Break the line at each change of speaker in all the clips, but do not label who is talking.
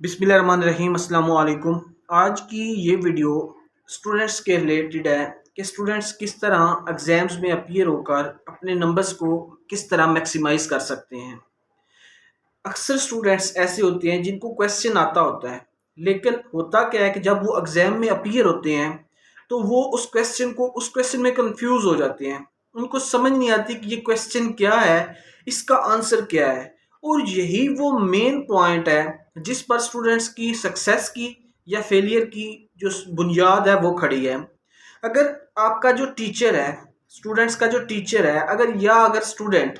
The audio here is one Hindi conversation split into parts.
बिस्मिल्लाहिर्रहमानिर्रहीम अस्सलाम वालेकुम। आज की ये वीडियो स्टूडेंट्स के रिलेटेड है कि स्टूडेंट्स किस तरह एग्ज़ाम्स में अपीयर होकर अपने नंबर्स को किस तरह मैक्सिमाइज़ कर सकते हैं। अक्सर स्टूडेंट्स ऐसे होते हैं जिनको क्वेश्चन आता होता है, लेकिन होता क्या है कि जब वो एग्ज़ाम में अपीयर होते हैं तो वो उस क्वेश्चन में कंफ्यूज हो जाते हैं। उनको समझ नहीं आती कि ये क्वेश्चन क्या है, इसका आंसर क्या है। और यही वो मेन पॉइंट है जिस पर स्टूडेंट्स की सक्सेस की या फेलियर की जो बुनियाद है वो खड़ी है। अगर आपका जो टीचर है, स्टूडेंट्स का जो टीचर है, अगर स्टूडेंट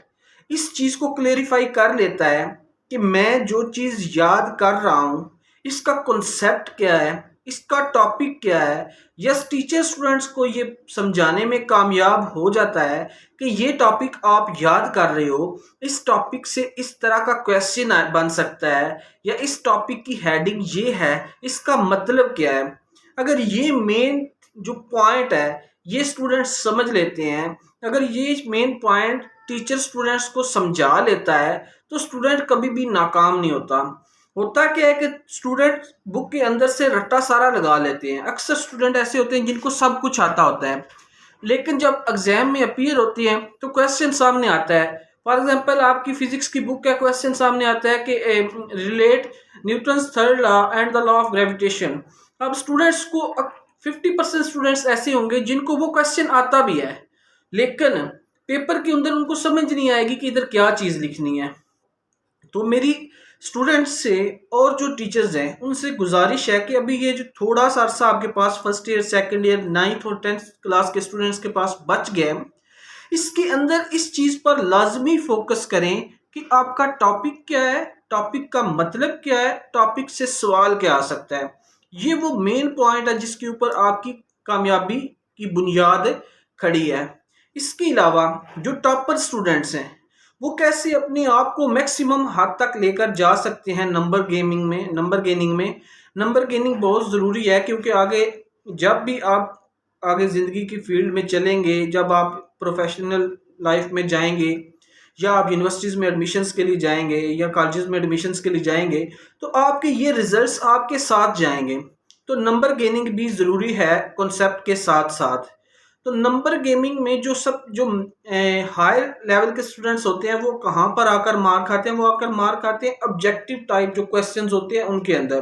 इस चीज़ को क्लेरिफाई कर लेता है कि मैं जो चीज़ याद कर रहा हूँ इसका कॉन्सेप्ट क्या है, इसका टॉपिक क्या है, यस टीचर स्टूडेंट्स को ये समझाने में कामयाब हो जाता है कि ये टॉपिक आप याद कर रहे हो, इस टॉपिक से इस तरह का क्वेश्चन बन सकता है या इस टॉपिक की हेडिंग ये है, इसका मतलब क्या है। अगर ये मेन जो पॉइंट है ये स्टूडेंट्स समझ लेते हैं, अगर ये मेन पॉइंट टीचर स्टूडेंट्स को समझा लेता है तो स्टूडेंट कभी भी नाकाम नहीं होता। होता क्या है कि स्टूडेंट बुक के अंदर से रट्टा सारा लगा लेते हैं। अक्सर स्टूडेंट ऐसे होते हैं जिनको सब कुछ आता होता है, लेकिन जब एग्जाम में अपीयर होती है तो क्वेश्चन सामने आता है। फॉर एग्जांपल आपकी फिजिक्स की बुक का क्वेश्चन सामने आता है कि relate Newton's third law and the law of gravitation. अब स्टूडेंट्स को 50% स्टूडेंट्स ऐसे होंगे जिनको वो क्वेश्चन आता भी है, लेकिन पेपर के अंदर उनको समझ नहीं आएगी कि इधर क्या चीज़ लिखनी है। तो मेरी स्टूडेंट्स से और जो टीचर्स हैं उनसे गुजारिश है कि अभी ये जो थोड़ा सा अरसा आपके पास first year, second year, 9th और 10th क्लास के स्टूडेंट्स के पास बच गए, इसके अंदर इस चीज़ पर लाजमी फोकस करें कि आपका टॉपिक क्या है, टॉपिक का मतलब क्या है, टॉपिक से सवाल क्या आ सकता है। ये वो मेन पॉइंट है जिसके ऊपर आपकी कामयाबी की बुनियाद खड़ी है। इसके अलावा जो टॉपर स्टूडेंट्स हैं वो कैसे अपने आप को मैक्सिमम हद तक लेकर जा सकते हैं नंबर गेनिंग बहुत ज़रूरी है, क्योंकि आगे जब भी आप आगे ज़िंदगी की फील्ड में चलेंगे, जब आप प्रोफेशनल लाइफ में जाएंगे या आप यूनिवर्सिटीज़ में एडमिशन्स के लिए जाएंगे या कॉलेजेस में एडमिशन्स के लिए जाएंगे तो आपके ये रिजल्ट्स आपके साथ जाएंगे। तो नंबर गेनिंग भी ज़रूरी है कॉन्सेप्ट के साथ साथ। तो नंबर गेमिंग में जो हायर लेवल के स्टूडेंट्स होते हैं वो कहाँ पर आकर मार खाते हैं, वो आकर मार खाते हैं ऑब्जेक्टिव टाइप जो क्वेश्चंस होते हैं उनके अंदर।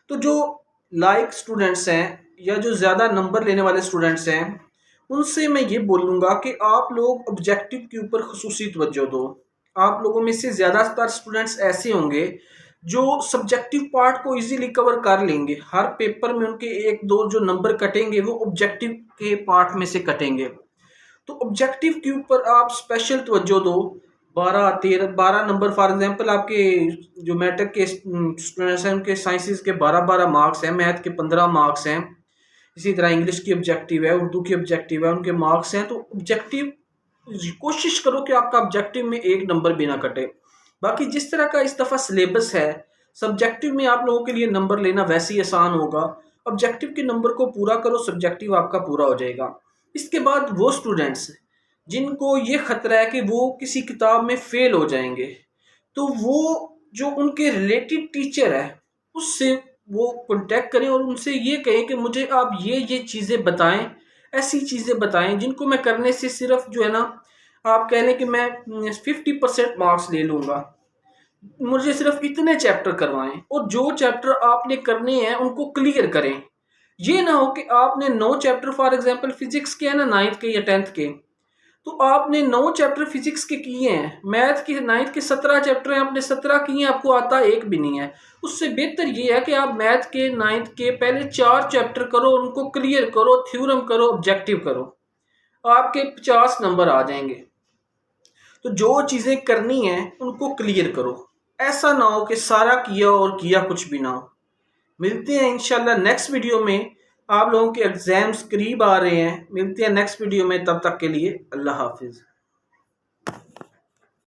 तो जो लाइक स्टूडेंट्स हैं या जो ज़्यादा नंबर लेने वाले स्टूडेंट्स हैं उनसे मैं ये बोलूँगा कि आप लोग ऑब्जेक्टिव के ऊपर खुसूसी तवज्जो दो। आप लोगों में से ज़्यादातर स्टूडेंट्स ऐसे होंगे जो सब्जेक्टिव पार्ट को इजीली कवर कर लेंगे। हर पेपर में उनके एक दो जो नंबर कटेंगे वो ऑब्जेक्टिव के पार्ट में से कटेंगे। तो ऑब्जेक्टिव के ऊपर आप स्पेशल तवज्जो दो। 12 नंबर फॉर एग्जांपल आपके जो मैट्रिक के स्टूडेंट्स हैं उनके साइंसेस के 12 मार्क्स हैं, मैथ के 15 मार्क्स हैं, इसी तरह इंग्लिश की ऑब्जेक्टिव है, उर्दू की ऑब्जेक्टिव है, उनके मार्क्स हैं। तो ऑब्जेक्टिव कोशिश करो कि आपका ऑब्जेक्टिव में एक नंबर भी ना कटे। बाकी जिस तरह का इस दफ़ा सिलेबस है, सब्जेक्टिव में आप लोगों के लिए नंबर लेना वैसे ही आसान होगा। ऑब्जेक्टिव के नंबर को पूरा करो, सब्जेक्टिव आपका पूरा हो जाएगा। इसके बाद वो स्टूडेंट्स जिनको ये ख़तरा है कि वो किसी किताब में फ़ेल हो जाएंगे, तो वो जो उनके रिलेटेड टीचर है उससे वो कांटेक्ट करें और उनसे ये कहें कि मुझे आप ये चीज़ें बताएं, ऐसी चीज़ें बताएं जिनको मैं करने से सिर्फ जो है ना, आप कह लें कि मैं 50% मार्क्स ले लूँगा, मुझे सिर्फ इतने चैप्टर करवाएं और जो चैप्टर आपने करने हैं उनको क्लियर करें। ये ना हो कि आपने 9 चैप्टर फॉर एग्जांपल फिजिक्स के है ना, 9th के या 10th के, तो आपने 9 चैप्टर फिजिक्स के किए हैं, मैथ के 9th के 17 चैप्टर हैं, आपने 17 किए हैं, आपको आता एक भी नहीं है। उससे बेहतर ये है कि आप मैथ के 9th के पहले 4 चैप्टर करो, उनको क्लियर करो, थ्योरम करो, ऑब्जेक्टिव करो, आपके 50 नंबर आ जाएंगे। तो जो चीज़ें करनी है उनको क्लियर करो, ऐसा ना हो कि सारा किया और किया कुछ भी ना हो। मिलते हैं इंशाल्लाह नेक्स्ट वीडियो में। आप लोगों के एग्ज़ाम्स करीब आ रहे हैं, मिलते हैं नेक्स्ट वीडियो में, तब तक के लिए अल्लाह हाफिज़।